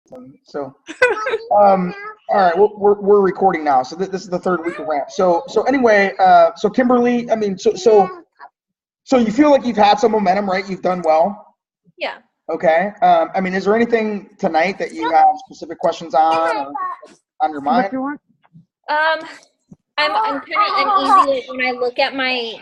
So, all right, we're recording now. So this is the third week of ramp. So anyway, so Kimberly, I mean, so you feel like you've had some momentum, right? You've done well. Yeah. Okay. I mean, is there anything tonight that you have specific questions on or on your mind? I'm kind of uneasy. Like when I look at my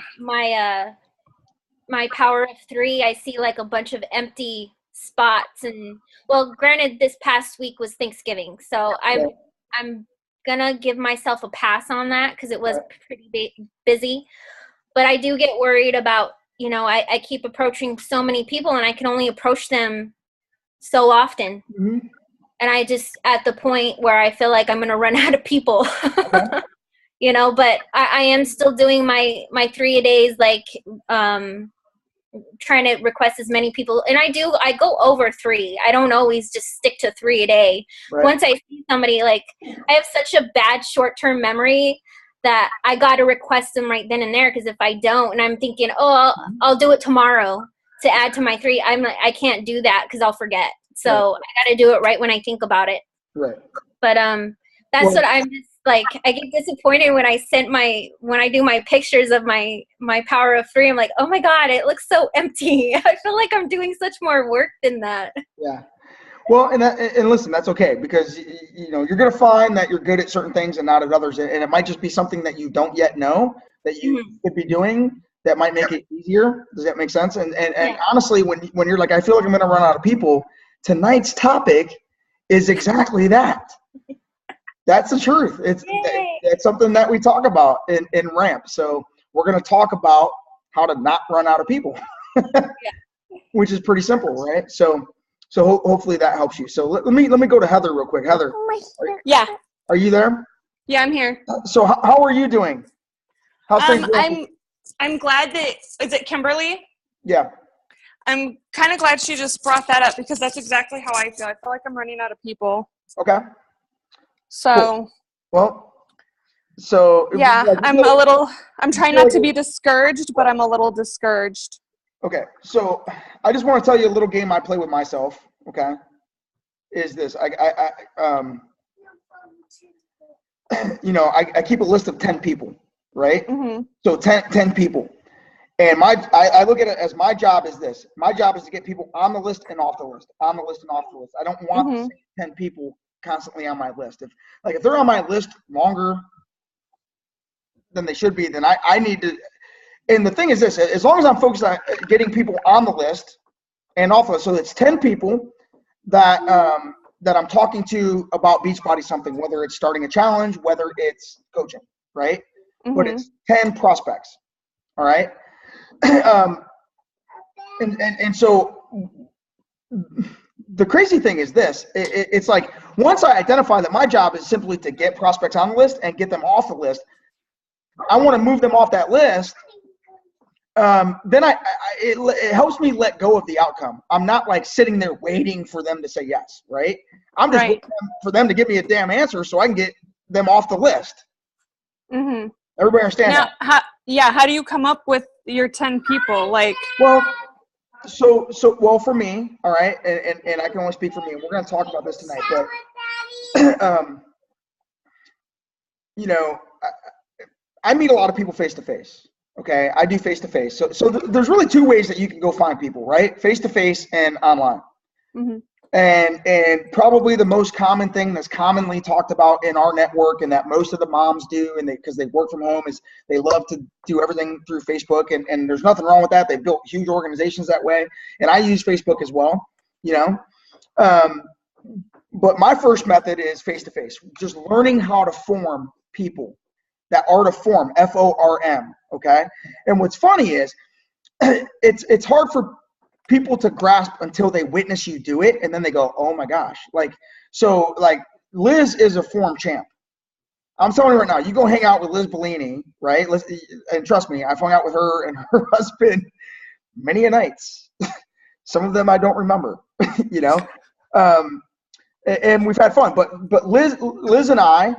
power of 3, I see like a bunch of empty spots. And well, granted, this past week was Thanksgiving, so I'm gonna give myself a pass on that because it was pretty busy. But I do get worried about, I keep approaching so many people and I can only approach them so often. Mm-hmm. And I just at the point where I feel like I'm gonna run out of people. Okay. But I am still doing my 3-a-days, like trying to request as many people, and I go over 3. I don't always just stick to 3 a day. Right. Once I see somebody, like I have such a bad short-term memory that I got to request them right then and there, because if I don't, and I'm thinking, I'll do it tomorrow to add to my 3, I'm like, I can't do that because I'll forget. So I got to do it right when I think about it. Right. But that's what I'm just like. I get disappointed when I do my pictures of my power of 3. I'm like, oh my God, it looks so empty. I feel like I'm doing such more work than that. Yeah. Well, and listen, that's okay, because you're going to find that you're good at certain things and not at others, and it might just be something that you don't yet know that you could be doing that might make it easier. Does that make sense? And honestly, when you're like, I feel like I'm going to run out of people, tonight's topic is exactly that. That's the truth. It's something that we talk about in ramp. So we're going to talk about how to not run out of people, which is pretty simple, right? So hopefully that helps you. So let me go to Heather real quick. Heather, are you there? Yeah, I'm here. So how are you doing? How's things going? I'm glad that, is it Kimberly? Yeah. I'm kind of glad she just brought that up, because that's exactly how I feel. I feel like I'm running out of people. Okay. So. Cool. Well. So. Yeah, I'm trying not to be discouraged, but I'm a little discouraged. Okay, so I just want to tell you a little game I play with myself. Okay, is this I keep a list of 10 people, right? Mm-hmm. So 10 people, and I look at it as my job is this. My job is to get people on the list and off the list, on the list and off the list. I don't want the same 10 people constantly on my list. If they're on my list longer than they should be, then I need to. And the thing is this, as long as I'm focused on getting people on the list and off the list, so it's 10 people that I'm talking to about Beachbody something, whether it's starting a challenge, whether it's coaching, right? Mm-hmm. But it's 10 prospects, all right? And so the crazy thing is this, it's like once I identify that my job is simply to get prospects on the list and get them off the list, I want to move them off that list. Then it helps me let go of the outcome. I'm not like sitting there waiting for them to say yes, right? I'm just waiting for them to give me a damn answer so I can get them off the list. Mm-hmm. Everybody understand now, that? How do you come up with your 10 people? Well, for me, all right, and I can only speak for me, and we're going to talk about this tonight, but I meet a lot of people face to face. Okay, I do face-to-face. So there's really 2 ways that you can go find people, right? Face-to-face and online. Mm-hmm. And probably the most common thing that's commonly talked about in our network, and that most of the moms do, and because they work from home, is they love to do everything through Facebook, and there's nothing wrong with that. They've built huge organizations that way, and I use Facebook as well, But my first method is face-to-face, just learning how to form people. That art of form, FORM, okay? And what's funny is it's hard for people to grasp until they witness you do it, and then they go, oh my gosh. So Liz is a form champ. I'm telling you right now, you go hang out with Liz Bellini, right? And trust me, I've hung out with her and her husband many a nights. Some of them I don't remember, and we've had fun. But Liz and I,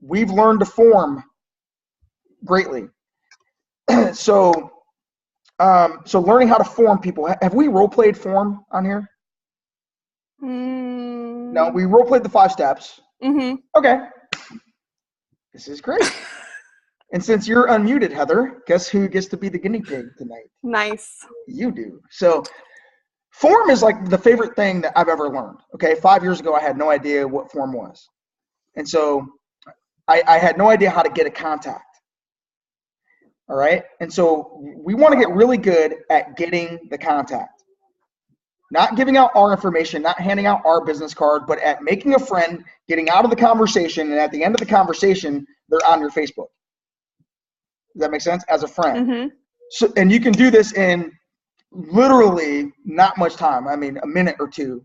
we've learned to form greatly. So learning how to form people. Have we role played form on here? No, we role played the 5 steps. Okay. This is great. And since you're unmuted, Heather, guess who gets to be the guinea pig tonight? Nice. You do. So form is like the favorite thing that I've ever learned. Okay. 5 years ago, I had no idea what form was. And so I had no idea how to get a contact. All right. And so we want to get really good at getting the contact. Not giving out our information, not handing out our business card, but at making a friend, getting out of the conversation, and at the end of the conversation, they're on your Facebook. Does that make sense? As a friend. So, and you can do this in literally not much time. I mean, a minute or two.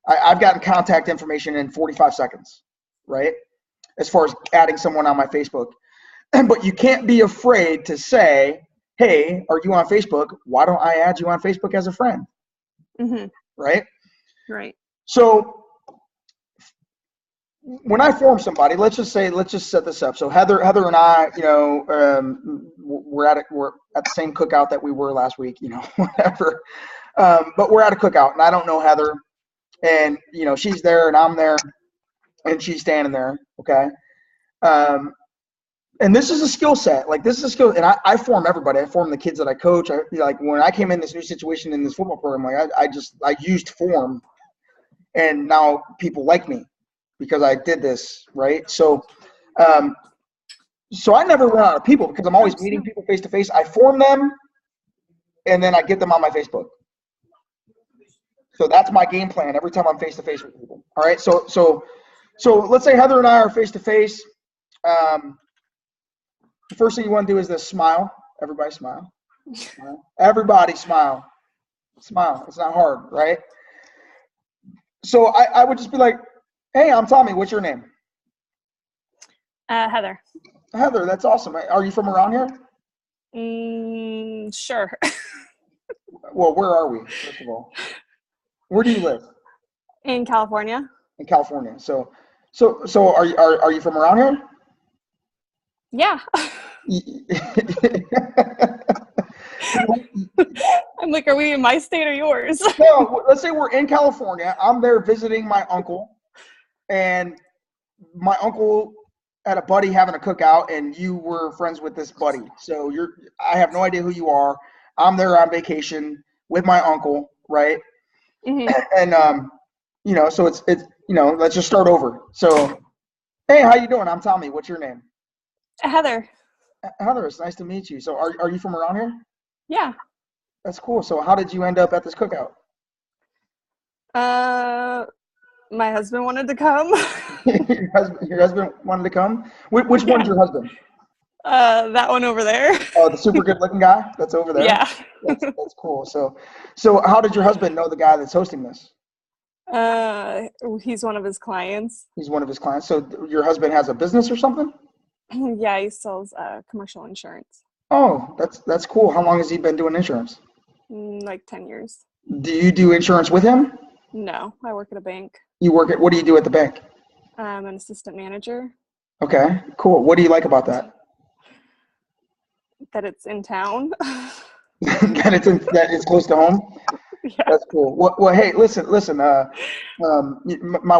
I've gotten contact information in 45 seconds, right? As far as adding someone on my Facebook. But you can't be afraid to say, hey, are you on Facebook? Why don't I add you on Facebook as a friend? Right? Right. So when I form somebody, let's just set this up. So Heather and I, we're at the same cookout that we were last week, whatever. But we're at a cookout and I don't know Heather, and she's there and I'm there and she's standing there. Okay. And this is a skill set. Like this is a skill, and I form everybody. I form the kids that I coach. Like when I came in this new situation in this football program, like I used form, and now people like me because I did this, right? So, so I never run out of people because I'm always meeting people face to face. I form them, and then I get them on my Facebook. So that's my game plan every time I'm face to face with people. All right. So let's say Heather and I are face to face. The first thing you want to do is this: smile. Everybody smile. Everybody smile. Smile. It's not hard, right? So I would just be like, hey, I'm Tommy. What's your name? Heather. Heather, that's awesome. Are you from around here? Sure. Well, where are we, first of all? Where do you live? In California. In California. So are you from around here? Yeah. I'm like, are we in my state or yours? No, let's say we're in California. I'm there visiting my uncle, and my uncle had a buddy having a cookout, and you were friends with this buddy. So I have no idea who you are. I'm there on vacation with my uncle, right? And so it's let's just start over. So, hey, how you doing? I'm Tommy. What's your name? Heather. Heather, it's nice to meet you. So are you from around here? Yeah. That's cool. So how did you end up at this cookout? My husband wanted to come. Your husband wanted to come? Which one's your husband? That one over there. Oh, the super good looking guy that's over there? Yeah. That's cool. So how did your husband know the guy that's hosting this? He's one of his clients. He's one of his clients. So your husband has a business or something? Yeah, he sells commercial insurance. Oh, that's cool. How long has he been doing insurance? Like 10 years. Do you do insurance with him? No, I work at a bank. What do you do at the bank? I'm an assistant manager. Okay, cool. What do you like about that? That it's in town. that it's close to home? Yeah. That's cool. Well, hey, listen. My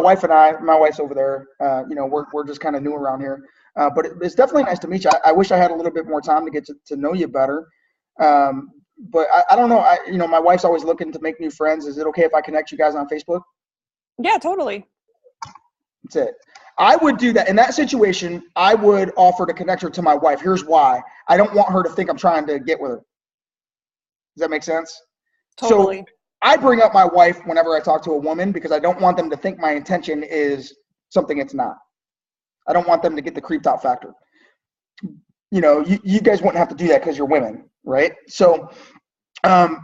wife and my wife's over there. We're just kind of new around here. But it's definitely nice to meet you. I wish I had a little bit more time to get to know you better. But I don't know. My wife's always looking to make new friends. Is it okay if I connect you guys on Facebook? Yeah, totally. That's it. I would do that. In that situation, I would offer to connect her to my wife. Here's why. I don't want her to think I'm trying to get with her. Does that make sense? Totally. So I bring up my wife whenever I talk to a woman because I don't want them to think my intention is something it's not. I don't want them to get the creeped out factor. You guys wouldn't have to do that because you're women, right? So, and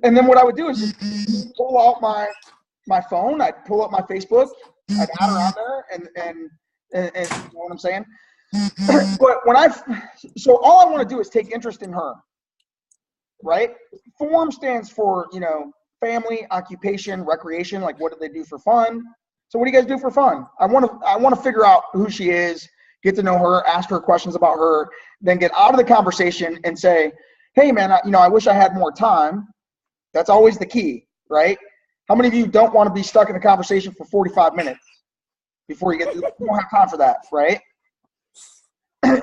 then what I would do is just pull out my phone. I'd pull up my Facebook. I'd add her on there, and you know what I'm saying? But so all I want to do is take interest in her, right? FORM stands for, family, occupation, recreation. Like, what do they do for fun? So what do you guys do for fun? I want to figure out who she is, get to know her, ask her questions about her, then get out of the conversation and say, hey man, I wish I had more time. That's always the key, right? How many of you don't want to be stuck in a conversation for 45 minutes before you don't have time for that, right?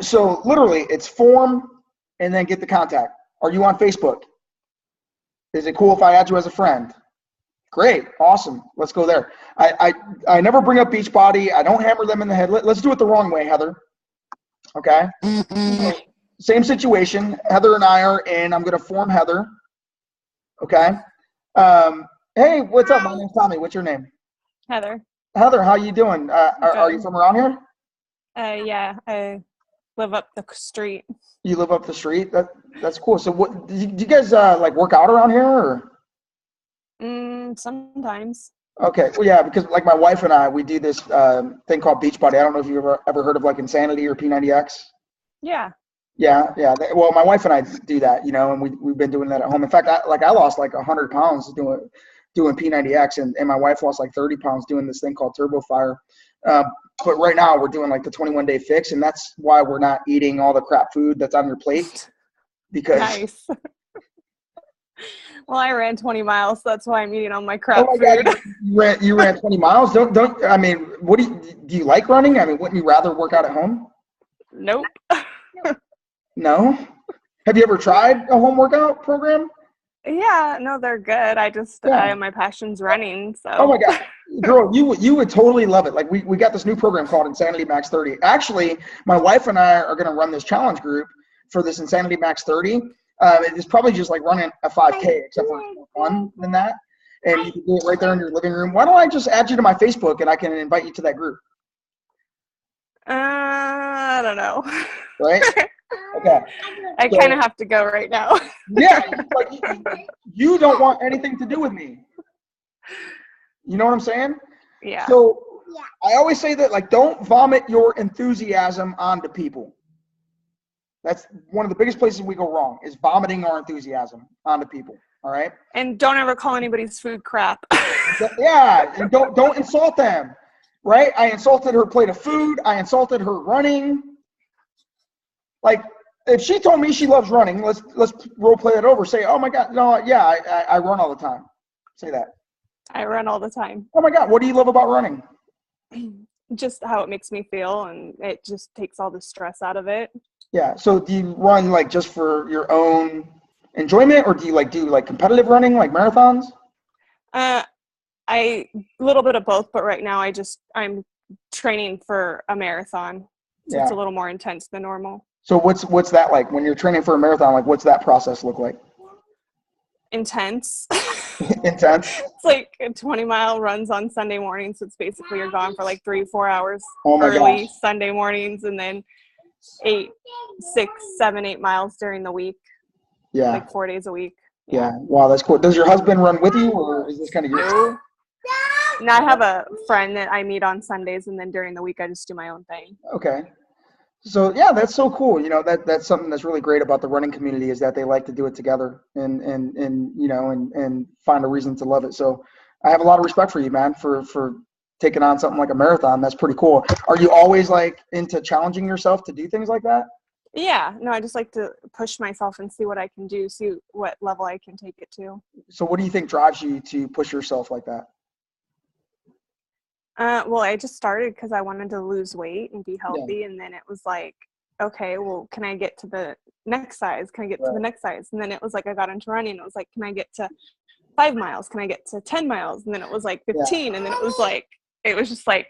So literally it's form and then get the contact. Are you on Facebook? Is it cool if I add you as a friend? Great, awesome. Let's go there. I never bring up Beachbody. I don't hammer them in the head. Let's do it the wrong way, Heather. Okay. So, same situation. Heather and I are in. I'm going to form Heather. Okay. Hey, what's up? My name's Tommy. What's your name? Heather. Heather, how you doing? Are you from around here? Yeah, I live up the street. You live up the street? That's cool. So what do you guys like work out around here or? Sometimes. Okay. Well, yeah, because like my wife and I, we do this thing called Beachbody. I don't know if you've ever heard of like Insanity or P90X. Yeah. Yeah. Well, my wife and I do that, you know, and we've been doing that at home. In fact, I lost like 100 pounds doing P90X, and my wife lost like 30 pounds doing this thing called Turbo Fire. But right now we're doing like the 21-day fix, and that's why we're not eating all the crap food that's on your plate. Because nice. Well, I ran 20 miles, so that's why I'm eating all my crap food. God, you ran 20 miles? Don't I mean, what do you like running? I mean, wouldn't you rather work out at home? Nope. No? Have you ever tried a home workout program? Yeah, no, they're good. My passion's running, so. Oh my God, girl, you would totally love it. Like we got this new program called Insanity Max 30. Actually, my wife and I are going to run this challenge group for this Insanity Max 30. It's probably just like running a 5K, except for it's more fun than that. And you can do it right there in your living room. Why don't I just add you to my Facebook and I can invite you to that group? I don't know. Right? Okay. I kind of have to go right now. Yeah, like you don't want anything to do with me. You know what I'm saying? Yeah. So I always say that, like, don't vomit your enthusiasm onto people. That's one of the biggest places we go wrong, is vomiting our enthusiasm onto people. All right. And don't ever call anybody's food crap. Yeah, and don't insult them. Right? I insulted her plate of food. I insulted her running. Like, if she told me she loves running, let's role play it over. Say, oh my God, no, yeah, I run all the time. Say that. I run all the time. Oh my God, what do you love about running? Just how it makes me feel, and it just takes all the stress out of it. Yeah. So do you run like just for your own enjoyment, or do you do competitive running, like marathons? A little bit of both, but right now I'm training for a marathon. So it's a little more intense than normal. So what's that like when you're training for a marathon? Like, what's that process look like? Intense. Intense. It's like 20-mile runs on Sunday mornings. So it's basically you're gone for like 3-4 hours early Sunday mornings, and then 8, 6, 7, 8 miles during the week. Yeah. Like 4 days a week. Yeah. Wow, that's cool. Does your husband run with you, or is this kind of your? No, I have a friend that I meet on Sundays, and then during the week I just do my own thing. Okay. So yeah, that's so cool. You know, that's something that's really great about the running community, is that they like to do it together and find a reason to love it. So I have a lot of respect for you, man, for taking on something like a marathon. That's pretty cool. Are you always like into challenging yourself to do things like that? Yeah, no, I just like to push myself and see what I can do, see what level I can take it to. So what do you think drives you to push yourself like that? Well, I just started because I wanted to lose weight and be healthy. Yeah. And then it was like, okay, well, can I get to the next size? Can I get to the next size? And then it was like, I got into running. It was like, can I get to 5 miles? Can I get to 10 miles? And then it was like 15. Yeah. And then it was just like,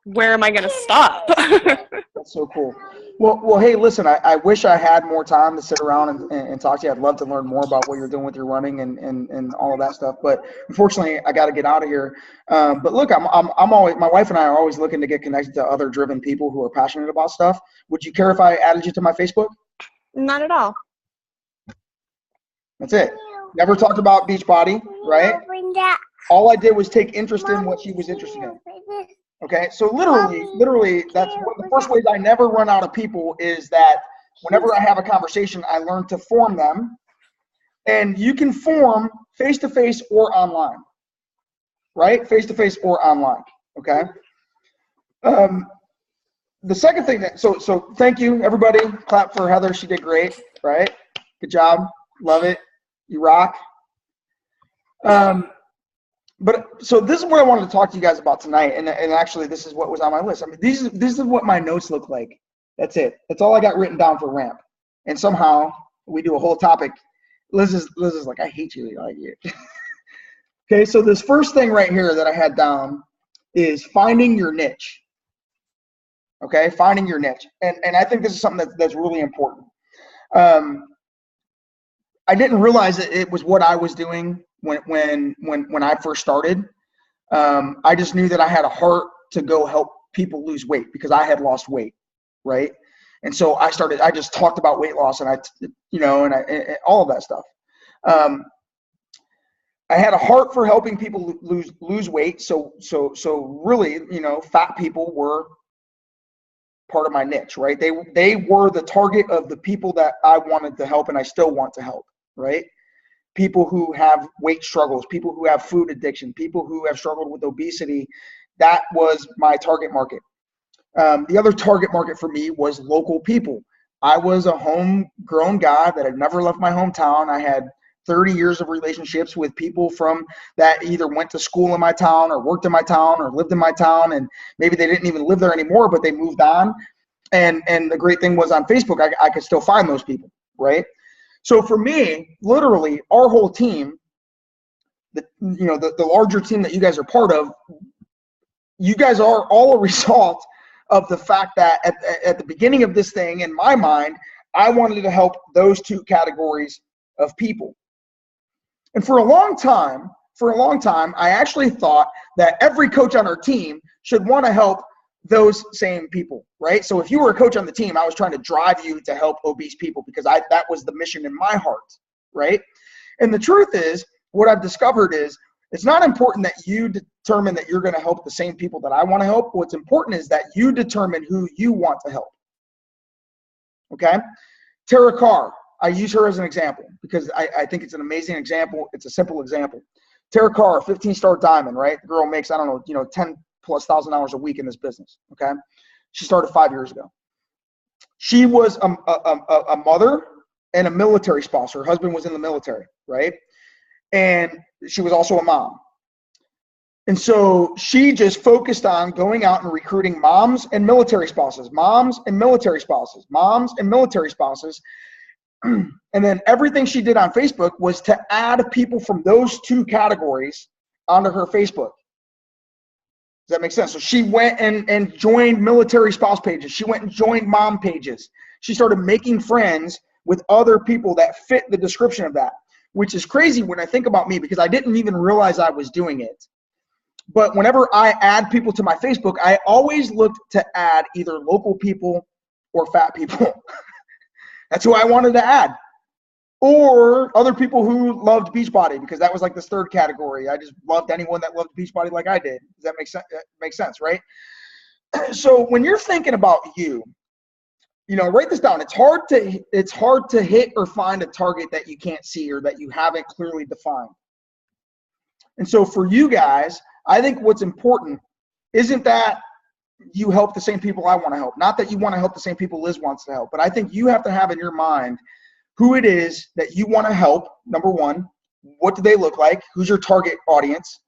where am I going to stop? That's so cool. Well, hey, listen, I wish I had more time to sit around and talk to you. I'd love to learn more about what you're doing with your running and all of that stuff. But unfortunately, I got to get out of here. But look, I'm always, my wife and I are always looking to get connected to other driven people who are passionate about stuff. Would you care if I added you to my Facebook? Not at all. That's it. Never talked about Beachbody, right? All I did was take interest in what she was interested in. Okay, so literally, that's one of the first ways I never run out of people, is that whenever I have a conversation, I learn to form them. And you can form face-to-face or online, right? Face-to-face or online, okay? The second thing so thank you, everybody. Clap for Heather. She did great, right? Good job. Love it. You rock. But so this is what I wanted to talk to you guys about tonight, and actually this is what was on my list. I mean, this is what my notes look like. That's it. That's all I got written down for ramp. And somehow we do a whole topic. Liz is like, I hate you. Like you. Okay, so this first thing right here that I had down is finding your niche. Okay, finding your niche, and I think this is something that's really important. I didn't realize that it was what I was doing when I first started. I just knew that I had a heart to go help people lose weight because I had lost weight, right? And so I just talked about weight loss and and all of that stuff. I had a heart for helping people lose weight. So really, fat people were part of my niche, right? They were the target of the people that I wanted to help and I still want to help, right? People who have weight struggles, people who have food addiction, people who have struggled with obesity. That was my target market. The other target market for me was local people. I was a homegrown guy that had never left my hometown. I had 30 years of relationships with people from that either went to school in my town or worked in my town or lived in my town, and maybe they didn't even live there anymore, but they moved on. And the great thing was on Facebook, I could still find those people, right? So for me, literally, our whole team, the larger team that you guys are part of, you guys are all a result of the fact that at the beginning of this thing, in my mind, I wanted to help those two categories of people. And for a long time, I actually thought that every coach on our team should want to help those same people, right? So if you were a coach on the team, I was trying to drive you to help obese people because that was the mission in my heart, right? And the truth is, what I've discovered is it's not important that you determine that you're going to help the same people that I want to help. What's important is that you determine who you want to help, okay? Tara Carr, I use her as an example because I think it's an amazing example. It's a simple example. Tara Carr, 15-star diamond, right? The girl makes, 10,000+ hours a week in this business, okay? She started 5 years ago. She was a mother and a military spouse. Her husband was in the military, right? And she was also a mom. And so she just focused on going out and recruiting moms and military spouses, moms and military spouses, moms and military spouses. And then everything she did on Facebook was to add people from those two categories onto her Facebook. Does that make sense? So she went and joined military spouse pages. She went and joined mom pages. She started making friends with other people that fit the description of that, which is crazy when I think about me because I didn't even realize I was doing it. But whenever I add people to my Facebook, I always looked to add either local people or fat people. That's who I wanted to add. Or other people who loved Beachbody, because that was like this third category. I just loved anyone that loved Beachbody like I did. Does that make sense? Makes sense, right? So when you're thinking about write this down. It's hard to hit or find a target that you can't see or that you haven't clearly defined. And so for you guys, I think what's important isn't that you help the same people I want to help. Not that you want to help the same people Liz wants to help, but I think you have to have in your mind who it is that you want to help. Number one, what do they look like? Who's your target audience?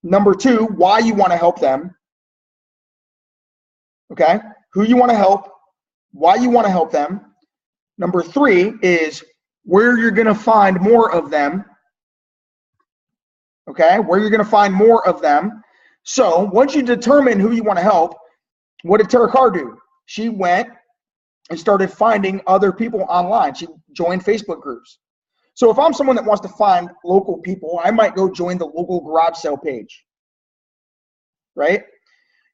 Number two, why you want to help them. Okay? Who you want to help, why you want to help them. Number three is where you're going to find more of them. Okay? Where you're going to find more of them. So once you determine who you want to help, what did Tara Carr do? She went and started finding other people online. She joined Facebook groups. So if I'm someone that wants to find local people, I might go join the local garage sale page, right?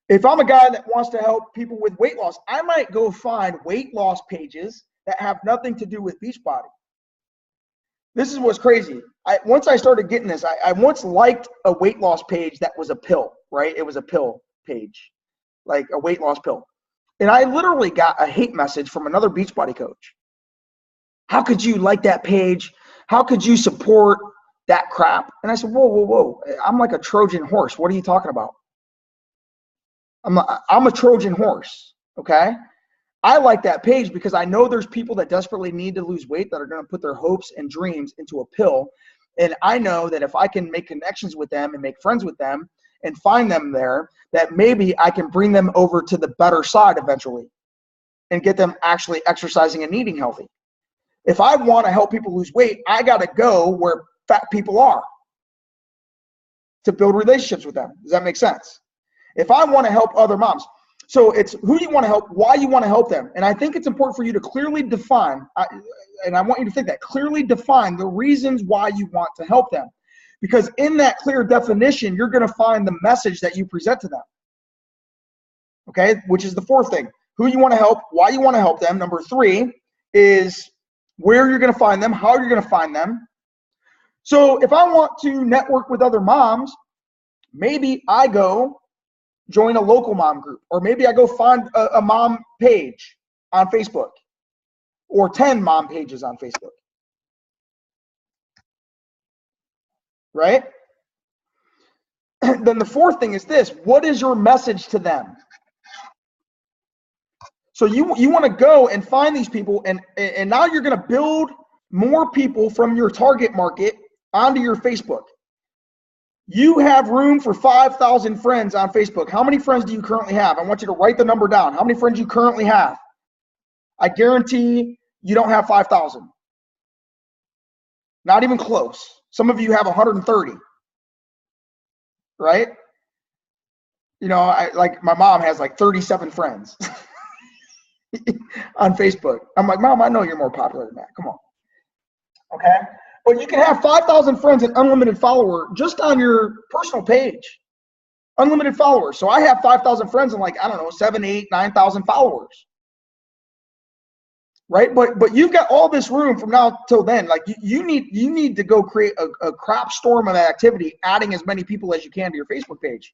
If I'm a guy that wants to help people with weight loss, I might go find weight loss pages that have nothing to do with Beachbody. This is what's crazy. Once I started getting this, I once liked a weight loss page that was a pill, right? It was a pill page, like a weight loss pill. And I literally got a hate message from another Beachbody coach. How could you like that page? How could you support that crap? And I said, whoa. I'm like a Trojan horse. What are you talking about? I'm a Trojan horse, okay? I like that page because I know there's people that desperately need to lose weight that are going to put their hopes and dreams into a pill. And I know that if I can make connections with them and make friends with them and find them there, that maybe I can bring them over to the better side eventually and get them actually exercising and eating healthy. If I want to help people lose weight, I got to go where fat people are to build relationships with them. Does that make sense? If I want to help other moms, so it's who you want to help, why you want to help them. And I think it's important for you to clearly define, and I want you to think that, clearly define the reasons why you want to help them. Because in that clear definition, you're going to find the message that you present to them. Okay, which is the fourth thing. Who you want to help, why you want to help them. Number 3 is where you're going to find them, how you're going to find them. So if I want to network with other moms, maybe I go join a local mom group, or maybe I go find a mom page on Facebook, or 10 mom pages on Facebook. Right? Then the fourth thing is this: what is your message to them? So you want to go and find these people, and now you're going to build more people from your target market onto your Facebook. You have room for 5,000 friends on Facebook. How many friends do you currently have? I want you to write the number down. How many friends you currently have? I guarantee you don't have 5,000. Not even close. Some of you have 130. Right? You know, like my mom has like 37 friends on Facebook. I'm like, Mom, I know you're more popular than that. Come on. Okay? But you can have 5,000 friends and unlimited follower just on your personal page. Unlimited followers. So I have 5,000 friends and like, I don't know, 7, 8, 9,000 followers. Right? But you've got all this room from now till then. Like you need to go create a crap storm of activity, adding as many people as you can to your Facebook page.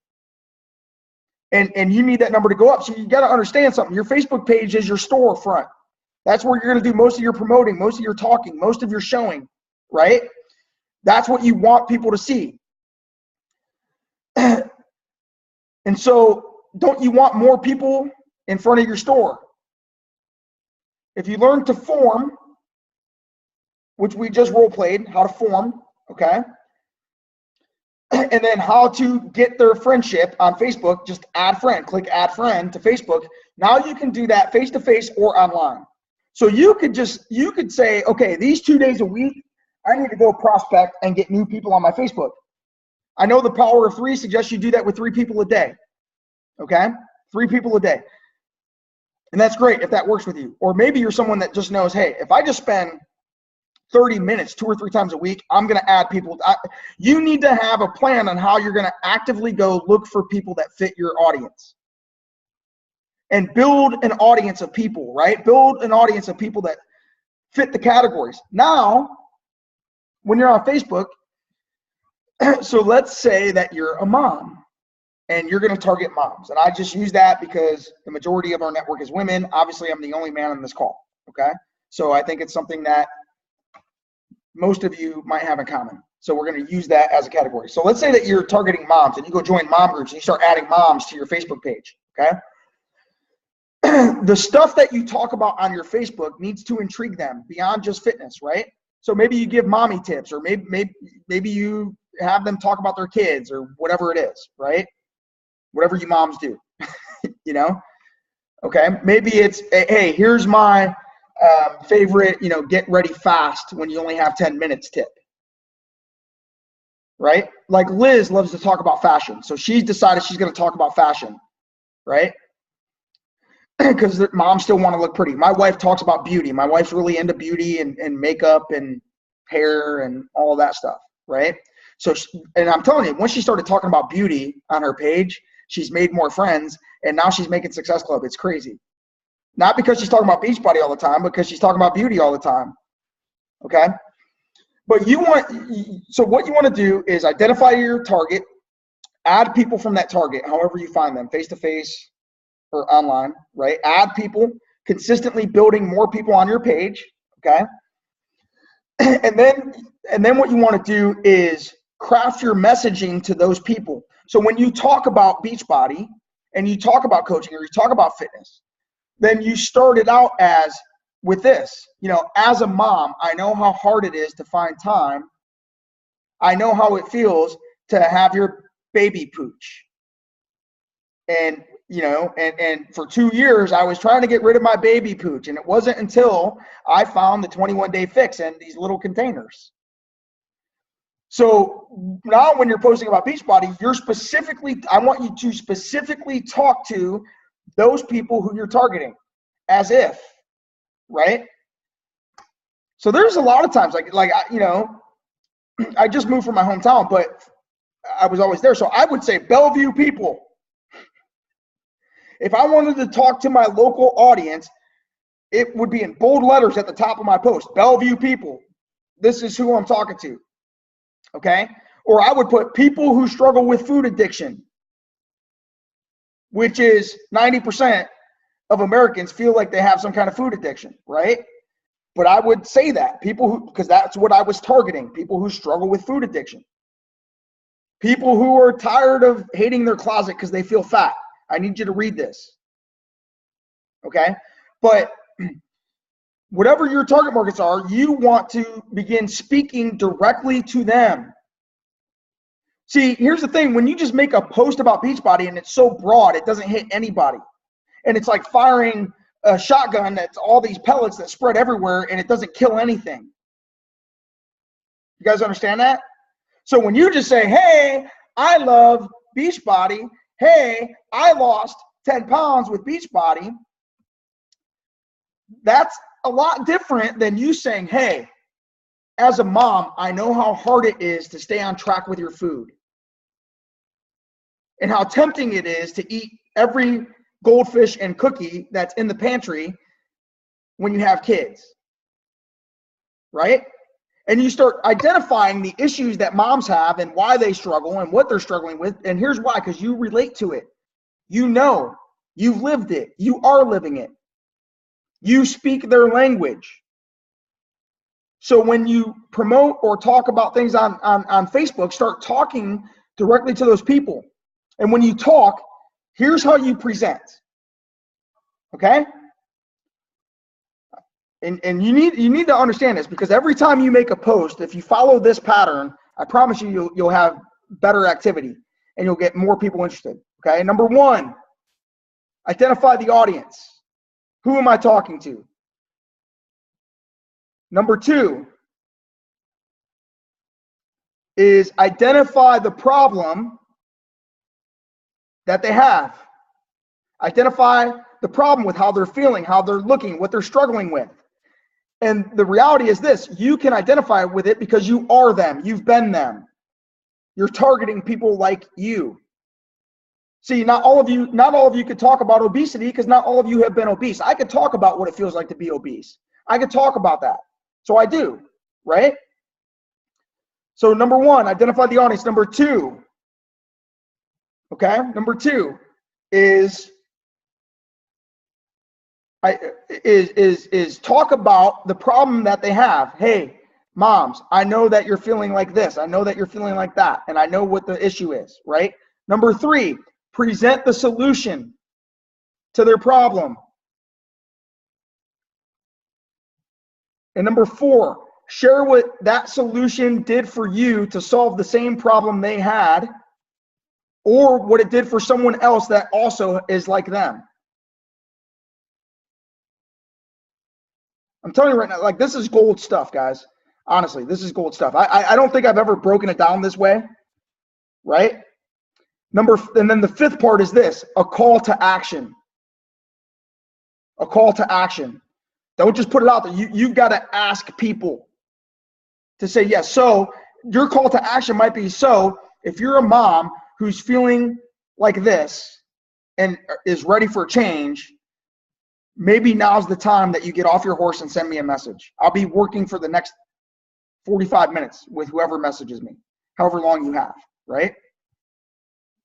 And you need that number to go up. So you got to understand something. Your Facebook page is your storefront. That's where you're going to do most of your promoting, most of your talking, most of your showing. Right? That's what you want people to see. And so don't you want more people in front of your store? If you learn to form, which we just role played, how to form, okay? And then how to get their friendship on Facebook, just add friend, click add friend to Facebook. Now you can do that face-to-face or online. So you could say, okay, these 2 days a week, I need to go prospect and get new people on my Facebook. I know the power of 3 suggests you do that with 3 people a day. Okay? 3 people a day. And that's great if that works with you. Or maybe you're someone that just knows, hey, if I just spend 30 minutes 2 or 3 times a week, I'm going to add people. You need to have a plan on how you're going to actively go look for people that fit your audience. And build an audience of people, right? Build an audience of people that fit the categories. Now, when you're on Facebook, so let's say that you're a mom and you're going to target moms. And I just use that because the majority of our network is women. Obviously, I'm the only man on this call, okay? So I think it's something that most of you might have in common. So we're going to use that as a category. So let's say that you're targeting moms and you go join mom groups and you start adding moms to your Facebook page, okay? The stuff that you talk about on your Facebook needs to intrigue them beyond just fitness, right? So maybe you give mommy tips, or maybe you have them talk about their kids or whatever it is, right? Whatever you moms do, you know? Okay, maybe it's, hey, here's my favorite, get ready fast when you only have 10 minutes tip, right? Like Liz loves to talk about fashion. So she's decided she's going to talk about fashion, right? Because moms still want to look pretty. My wife talks about beauty. My wife's really into beauty and makeup and hair and all of that stuff, right? So, and I'm telling you, once she started talking about beauty on her page, she's made more friends, and now she's making Success Club. It's crazy. Not because she's talking about Beachbody all the time, because she's talking about beauty all the time, okay? But so what you want to do is identify your target, add people from that target, however you find them, face-to-face or online, right? Add people, consistently building more people on your page, okay? And then what you want to do is craft your messaging to those people. So when you talk about Beachbody and you talk about coaching or you talk about fitness, then you start it out with this, as a mom, I know how hard it is to find time I know how it feels to have your baby pooch. And, you know, and for 2 years, I was trying to get rid of my baby pooch. And it wasn't until I found the 21-day fix in these little containers. So now when you're posting about Beachbody, I want you to specifically talk to those people who you're targeting as if, right? So there's a lot of times you know, I just moved from my hometown, but I was always there. So I would say Bellevue people. If I wanted to talk to my local audience, it would be in bold letters at the top of my post. Bellevue people. This is who I'm talking to. Okay? Or I would put people who struggle with food addiction, which is 90% of Americans feel like they have some kind of food addiction, right? But I would say that because that's what I was targeting, people who struggle with food addiction. People who are tired of hating their closet because they feel fat. I need you to read this. Okay? But whatever your target markets are, you want to begin speaking directly to them. See, here's the thing. When you just make a post about Beachbody and it's so broad, it doesn't hit anybody. And it's like firing a shotgun that's all these pellets that spread everywhere and it doesn't kill anything. You guys understand that? So when you just say, hey, I love Beachbody. Hey, I lost 10 pounds with Beachbody. That's a lot different than you saying, hey, as a mom, I know how hard it is to stay on track with your food and how tempting it is to eat every goldfish and cookie that's in the pantry when you have kids, right? And you start identifying the issues that moms have and why they struggle and what they're struggling with. And here's why, because you relate to it. You know, you've lived it. You are living it. You speak their language. So when you promote or talk about things on Facebook, start talking directly to those people. And when you talk, here's how you present. Okay? And you need to understand this, because every time you make a post, if you follow this pattern, I promise you, you'll have better activity and you'll get more people interested. Okay? Number one, identify the audience. Who am I talking to? Number two is identify the problem that they have. Identify the problem with how they're feeling, how they're looking, what they're struggling with. And the reality is this: you can identify with it because you are them. You've been them. You're targeting people like you. See, not all of you could talk about obesity because not all of you have been obese. I could talk about what it feels like to be obese. I could talk about that. So I do, right? So number one, identify the audience. Number two, okay? Number two is talk about the problem that they have. Hey, moms, I know that you're feeling like this. I know that you're feeling like that. And I know what the issue is, right? Number three, present the solution to their problem. And number four, share what that solution did for you to solve the same problem they had, or what it did for someone else that also is like them. I'm telling you right now, like, this is gold stuff, guys. Honestly, this is gold stuff. I don't think I've ever broken it down this way, right? And then the fifth part is this: a call to action. A call to action. Don't just put it out there. You've got to ask people to say yes. So your call to action might be, so if you're a mom who's feeling like this and is ready for change, maybe now's the time that you get off your horse and send me a message. I'll be working for the next 45 minutes with whoever messages me, however long you have, right?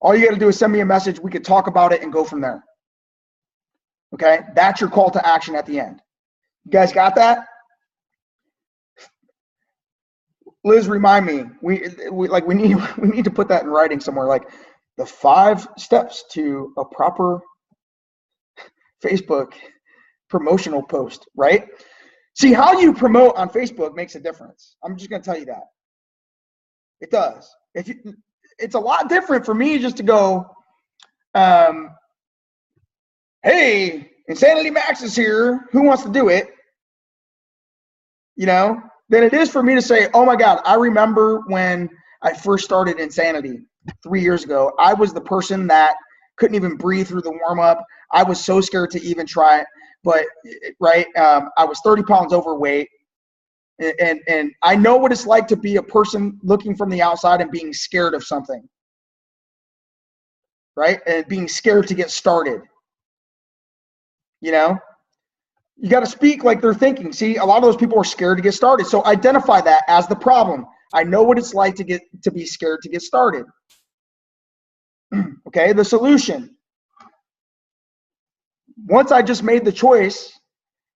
All you got to do is send me a message. We could talk about it and go from there. Okay? That's your call to action at the end. You guys got that? Liz, remind me. We need to put that in writing somewhere, like the 5 steps to a proper Facebook promotional post, right? See, how you promote on Facebook makes a difference. I'm just going to tell you that. It does. It's a lot different for me just to go, hey, Insanity Max is here. Who wants to do it? Than it is for me to say, oh my God, I remember when I first started Insanity 3 years ago. I was the person that couldn't even breathe through the warm-up. I was so scared to even try it. But, right, I was 30 pounds overweight. And I know what it's like to be a person looking from the outside and being scared of something. Right? And being scared to get started. You got to speak like they're thinking. See, a lot of those people are scared to get started. So identify that as the problem. I know what it's like to be scared to get started. Okay, the solution. Once I just made the choice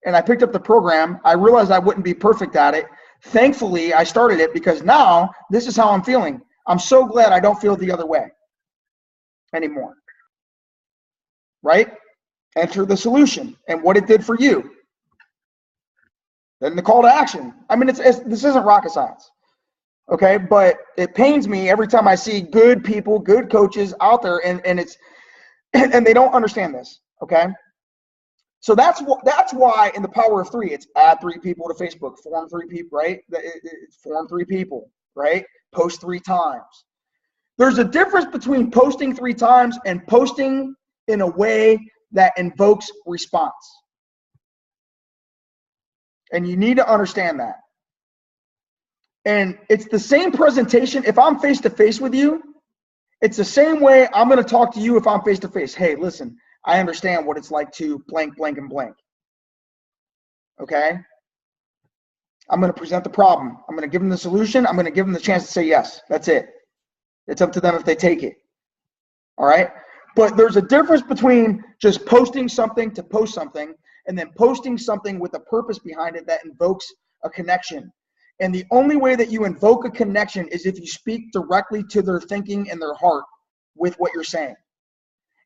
and I picked up the program, I realized I wouldn't be perfect at it. Thankfully, I started it because now this is how I'm feeling. I'm so glad I don't feel the other way anymore. Right? Enter the solution and what it did for you. Then the call to action. I mean, this isn't rocket science. Okay, but it pains me every time I see good people, good coaches out there, and they don't understand this. Okay, so that's why in the power of 3, it's add 3 people to Facebook, form 3 people, right? Form 3 people, right? Post 3 times. There's a difference between posting 3 times and posting in a way that invokes response. And you need to understand that. And it's the same presentation. If I'm face-to-face with you, it's the same way I'm going to talk to you if I'm face-to-face. Hey, listen, I understand what it's like to blank, blank, and blank. Okay? I'm going to present the problem. I'm going to give them the solution. I'm going to give them the chance to say yes. That's it. It's up to them if they take it. All right? But there's a difference between just posting something to post something and then posting something with a purpose behind it that invokes a connection. And the only way that you invoke a connection is if you speak directly to their thinking and their heart with what you're saying.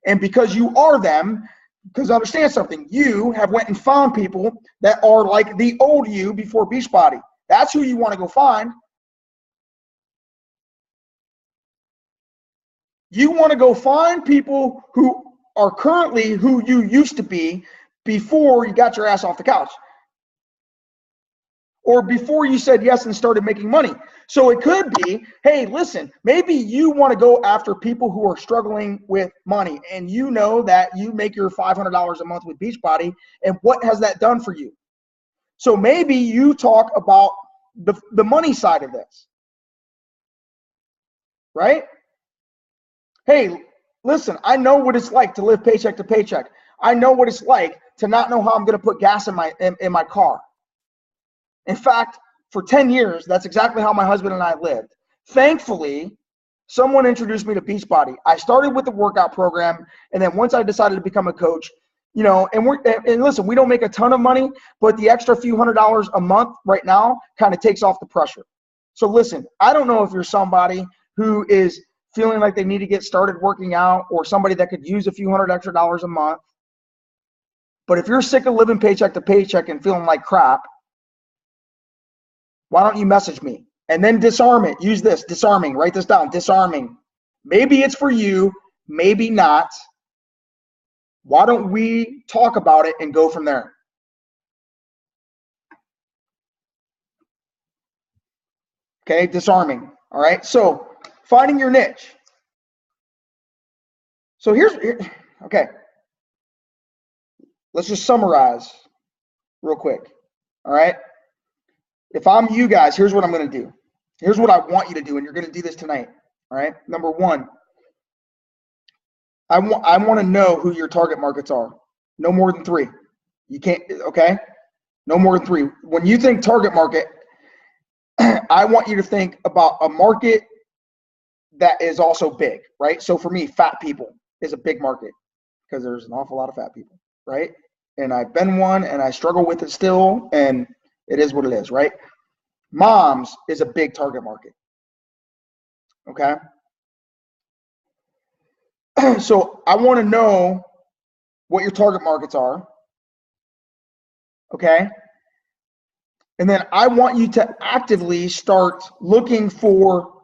And because you are them, because understand something, you have went and found people that are like the old you before Beachbody. That's who you want to go find. You want to go find people who are currently who you used to be before you got your ass off the couch. Or before you said yes and started making money. So it could be, hey, listen, maybe you want to go after people who are struggling with money and you know that you make your $500 a month with Beachbody, and what has that done for you? So maybe you talk about the money side of this, right? Hey, listen, I know what it's like to live paycheck to paycheck. I know what it's like to not know how I'm going to put gas in my car. In fact, for 10 years, that's exactly how my husband and I lived. Thankfully, someone introduced me to Beachbody. I started with the workout program, and then once I decided to become a coach, and listen, we don't make a ton of money, but the extra few $100s a month right now kind of takes off the pressure. So listen, I don't know if you're somebody who is feeling like they need to get started working out or somebody that could use a few $100 extra a month. But if you're sick of living paycheck to paycheck and feeling like crap, why don't you message me? And then disarm it. Use this, disarming. Write this down, disarming. Maybe it's for you, maybe not. Why don't we talk about it and go from there? Okay, disarming. All right, so finding your niche. So okay. Let's just summarize real quick. All right. If I'm you guys, here's what I'm going to do. Here's what I want you to do, and you're going to do this tonight. All right. Number 1, I want to know who your target markets are. No more than 3. You can't. Okay. No more than 3. When you think target market, I want you to think about a market that is also big, right? So for me, fat people is a big market because there's an awful lot of fat people, right? And I've been one, and I struggle with it still, and it is what it is, right? Moms is a big target market. Okay. So I want to know what your target markets are. Okay. And then I want you to actively start looking for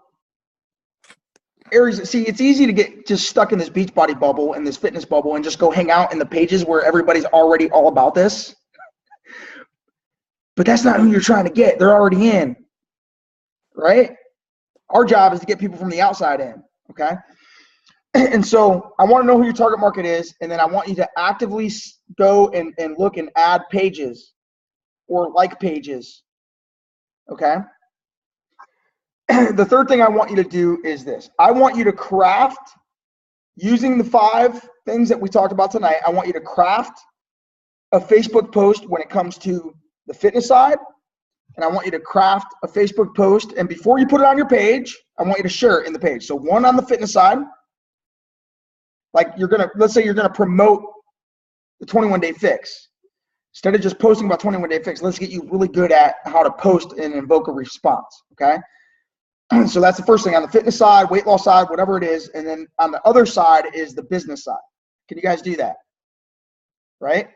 Aries, see, it's easy to get just stuck in this Beachbody bubble and this fitness bubble and just go hang out in the pages where everybody's already all about this. But that's not who you're trying to get. They're already in, right? Our job is to get people from the outside in, okay? And so I want to know who your target market is, and then I want you to actively go and look and add pages or like pages, okay? The third thing I want you to do is this. I want you to craft, using the 5 things that we talked about tonight, I want you to craft a Facebook post when it comes to the fitness side, and I want you to craft a Facebook post, and before you put it on your page, I want you to share it in the page. So one on the fitness side, like let's say you're gonna promote the 21-day fix. Instead of just posting about 21-day fix, let's get you really good at how to post and invoke a response, okay? So that's the first thing on the fitness side, weight loss side, whatever it is. And then on the other side is the business side. Can you guys do that? Right?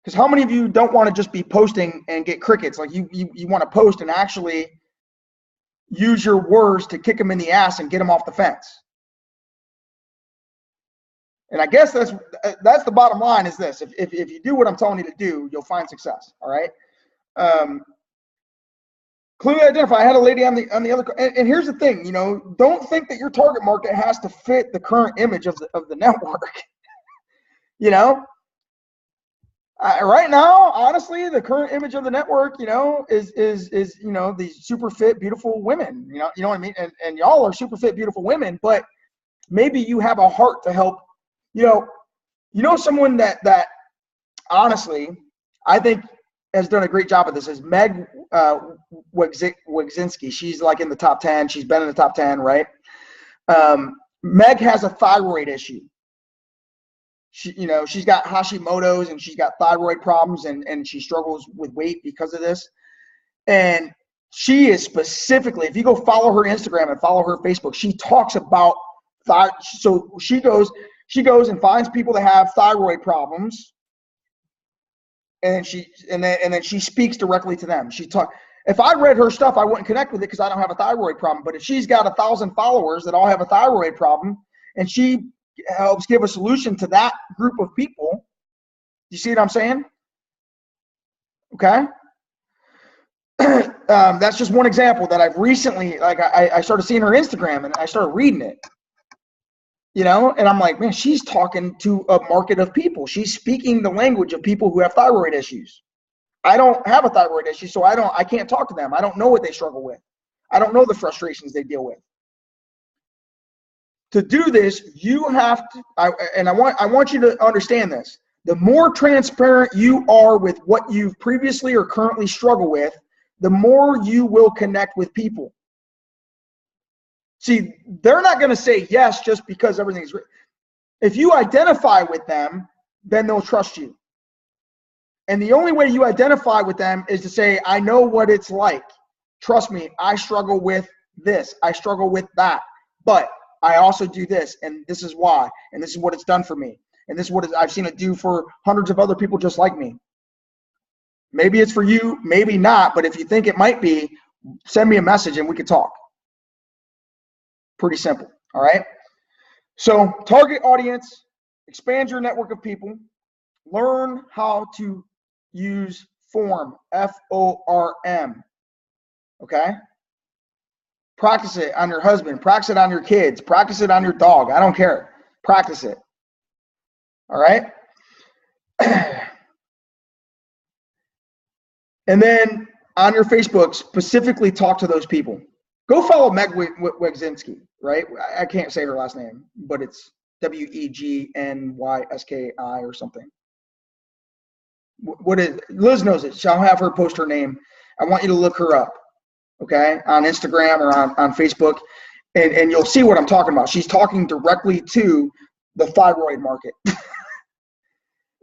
Because how many of you don't want to just be posting and get crickets? Like you want to post and actually use your words to kick them in the ass and get them off the fence. And I guess that's the bottom line is this. If you do what I'm telling you to do, you'll find success. All right. Clearly identify. I had a lady on the other, and here's the thing, you know, don't think that your target market has to fit the current image of the network. You know, right now, honestly, the current image of the network, you know, is you know, these super fit, beautiful women. You know what I mean? And y'all are super fit, beautiful women, but maybe you have a heart to help. You know, someone that honestly, I think has done a great job of this is Meg Wegzinski. She's like in the top 10. She's been in the top 10, right? Meg has a thyroid issue. She's got Hashimoto's and she's got thyroid problems and she struggles with weight because of this. And she is specifically, if you go follow her Instagram and follow her Facebook, she talks about thyroid. So she goes and finds people that have thyroid problems. And then she speaks directly to them. If I read her stuff, I wouldn't connect with it because I don't have a thyroid problem. But if she's got 1,000 followers that all have a thyroid problem, and she helps give a solution to that group of people, you see what I'm saying? Okay. That's just one example that I've recently, like I started seeing her Instagram and I started reading it. You know, and I'm like, man, she's talking to a market of people. She's speaking the language of people who have thyroid issues. I don't have a thyroid issue, so I can't talk to them. I don't know what they struggle with. I don't know the frustrations they deal with. To do this, you have to, I want you to understand this. The more transparent you are with what you've previously or currently struggled with, the more you will connect with people. See, they're not going to say yes just because everything's written. If you identify with them, then they'll trust you. And the only way you identify with them is to say, I know what it's like. Trust me, I struggle with this. I struggle with that. But I also do this, and this is why. And this is what it's done for me. And this is what I've seen it do for hundreds of other people just like me. Maybe it's for you, maybe not. But if you think it might be, send me a message and we can talk. Pretty simple, all right? So target audience, expand your network of people, learn how to use form, F-O-R-M, okay? Practice it on your husband, practice it on your kids, practice it on your dog, I don't care. Practice it, all right? And then on your Facebook, specifically talk to those people. Go follow Meg Wegzinski, right? I can't say her last name, but it's Wegnyski or something. What is Liz knows it. I'll have her post her name. I want you to look her up, okay, on Instagram or on Facebook, and you'll see what I'm talking about. She's talking directly to the thyroid market.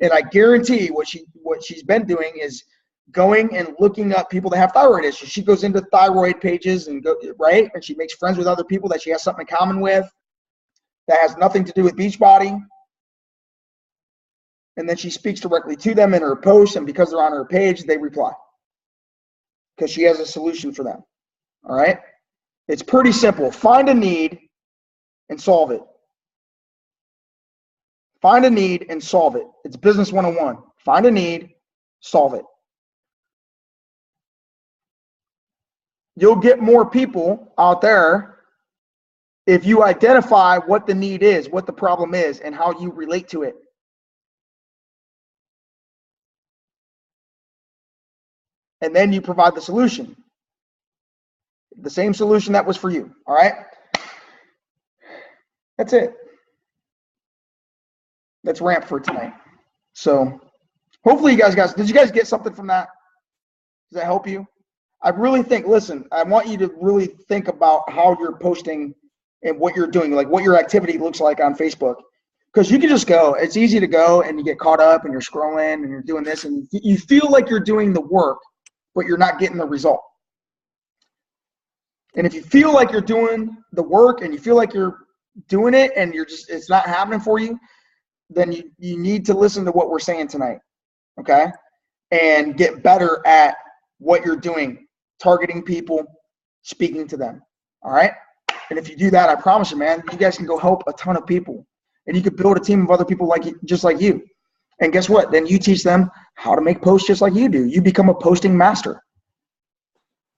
And I guarantee what she's been doing is going and looking up people that have thyroid issues. She goes into thyroid pages and right, and she makes friends with other people that she has something in common with that has nothing to do with Beachbody. And then she speaks directly to them in her posts, and because they're on her page, they reply because she has a solution for them. All right, it's pretty simple. Find a need, and solve it. Find a need and solve it. It's business 101. Find a need, solve it. You'll get more people out there if you identify what the need is, what the problem is, and how you relate to it. And then you provide the solution. The same solution that was for you. All right? That's it. That's ramp for tonight. So hopefully you guys, did you guys get something from that? Does that help you? I really think, listen, I want you to really think about how you're posting and what you're doing, like what your activity looks like on Facebook. Because you can just go. It's easy to go and you get caught up and you're scrolling and you're doing this and you feel like you're doing the work, but you're not getting the result. And if you feel like you're doing the work and you feel like you're doing it and you're just, it's not happening for you, then you need to listen to what we're saying tonight, okay? And get better at what you're doing, targeting people, speaking to them, all right? And if you do that, I promise you, man, you guys can go help a ton of people. And you could build a team of other people like you, just like you. And guess what? Then you teach them how to make posts just like you do. You become a posting master,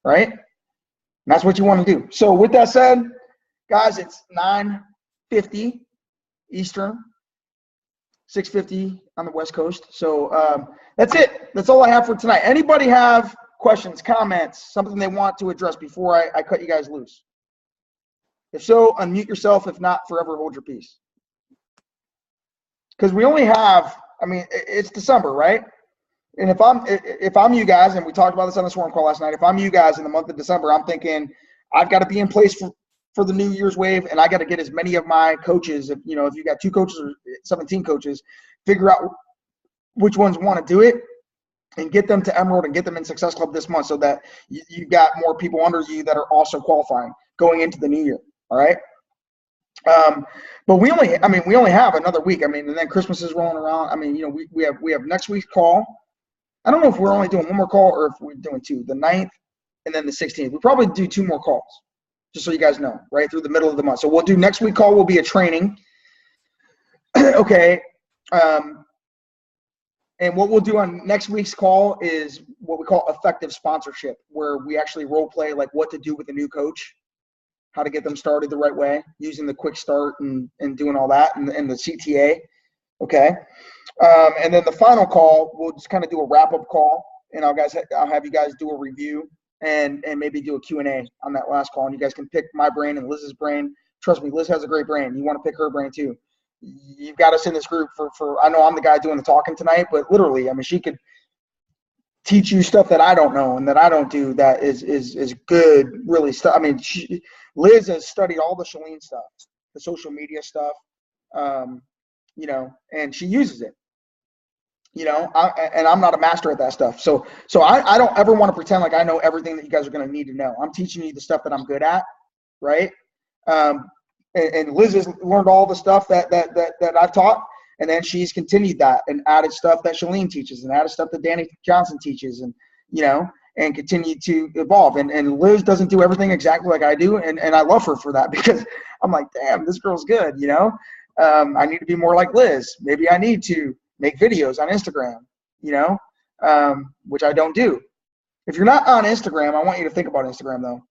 right? And that's what you want to do. So with that said, guys, it's 9:50 Eastern, 6:50 on the West Coast. So that's it. That's all I have for tonight. Anybody have questions, comments, something they want to address before I cut you guys loose? If so, unmute yourself. If not, forever hold your peace. Because we only have, I mean, it's December, right? And if I'm you guys, and we talked about this on the Swarm call last night, if I'm you guys in the month of December, I'm thinking I've got to be in place for the New Year's wave, and I got to get as many of my coaches, if you got 2 coaches or 17 coaches, figure out which ones want to do it and get them to Emerald and get them in Success Club this month so that you've got more people under you that are also qualifying going into the new year, all right? But we only have another week. I mean, and then Christmas is rolling around. I mean, we have next week's call. I don't know if we're only doing 1 more call or if we're doing 2, the 9th and then the 16th. We'll probably do 2 more calls, just so you guys know, right through the middle of the month. So we'll do next week's call will be a training. Okay. And what we'll do on next week's call is what we call effective sponsorship, where we actually role play like what to do with a new coach, how to get them started the right way, using the quick start and doing all that and the CTA, okay? And then the final call, we'll just kind of do a wrap-up call, and I'll have you guys do a review and maybe do a Q&A on that last call, and you guys can pick my brain and Liz's brain. Trust me, Liz has a great brain. You want to pick her brain too. You've got us in this group for I know I'm the guy doing the talking tonight, but literally, I mean, she could teach you stuff that I don't know and that I don't do that is good, really stuff. I mean, Liz has studied all the Shalene stuff, the social media stuff, and she uses it, and I'm not a master at that stuff. So I don't ever want to pretend like I know everything that you guys are going to need to know. I'm teaching you the stuff that I'm good at, right? And Liz has learned all the stuff that I've taught, and then she's continued that and added stuff that Shalene teaches and added stuff that Danny Johnson teaches, and and continue to evolve. And Liz doesn't do everything exactly like I do, and I love her for that, because I'm like, damn, this girl's good, I need to be more like Liz. Maybe I need to make videos on Instagram, which I don't do. If you're not on Instagram, I want you to think about Instagram, though.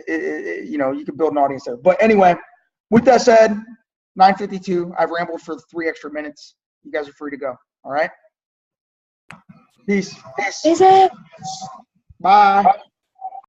You can build an audience there. But anyway, with that said, 9:52. I've rambled for 3 extra minutes. You guys are free to go. All right? Peace. Is it? Bye.